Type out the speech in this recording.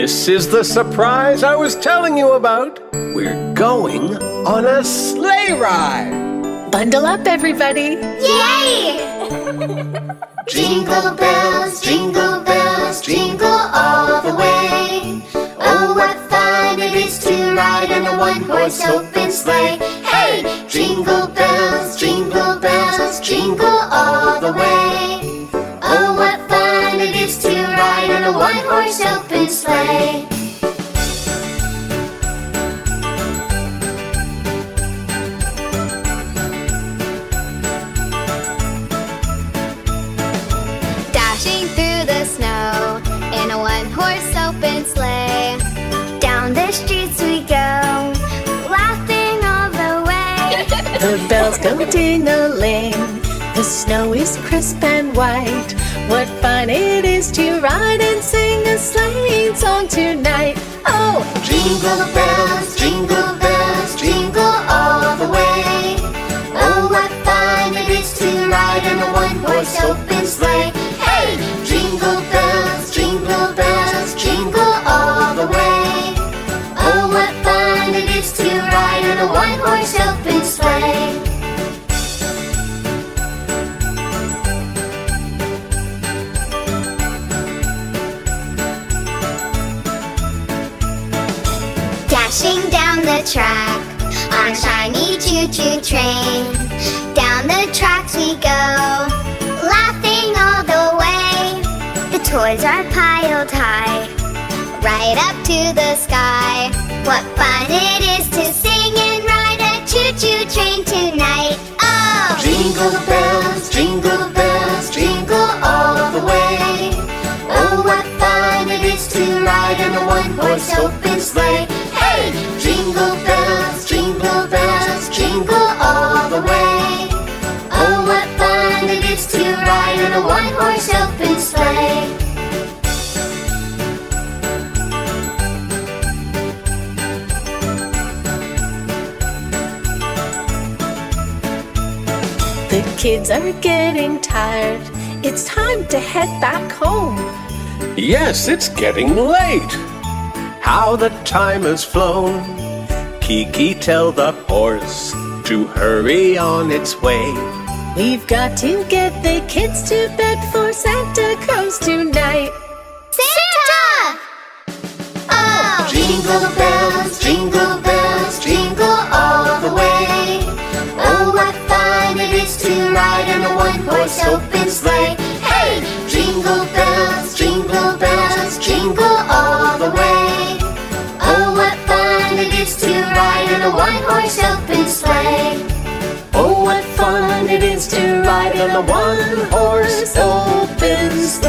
This is the surprise I was telling you about. We're going on a sleigh ride. Bundle up, everybody. Yay! Jingle bells, jingle all the way. Oh, what fun it is to ride in a one-horse open sleigh. Hey! Jingle bells, jingle all the way. Oh, what fun it is to ride in a one-horse open sleigh. Dashing through the snow in a one-horse open sleigh. Down the streets we go, laughing all the way. The bells go ding-a-ling. The snow is crisp and white. What fun it is to ride and sing a sleighing song tonight. Oh! Jingle bells, jingle all the way. Oh, what fun it is to ride in a one-horse open sleigh. Hey! Jingle bells, jingle all the way. Oh, what fun it is to ride in a one-horse open sleigh. Dashing down the track on a shiny choo-choo train. Down the tracks we go, laughing all the way. The toys are piled high, right up to the sky. What fun it is to sing and ride a choo-choo train tonight. Oh! Jingle bells, jingle all the way. Oh, what fun it is to ride in a one-horse open sleigh. Hey! Jingle bells, jingle all the way. Oh, what fun it is to ride in a one-horse open sleigh. The kids are getting tired. It's time to head back home. Yes, it's getting late. How the time has flown. Kiki, tell the horse to hurry on its way. We've got to get the kids to bed for Santa comes tonight. Santa! Oh! Jingle bells, jingle all the way. Oh, what fun it is to ride in a one-horse open sleigh. Hey! Jingle bells, jingle all the way. Oh, what fun it is to ride in a one-horse open sleigh. Oh, what fun it is to ride in a one-horse open sleigh.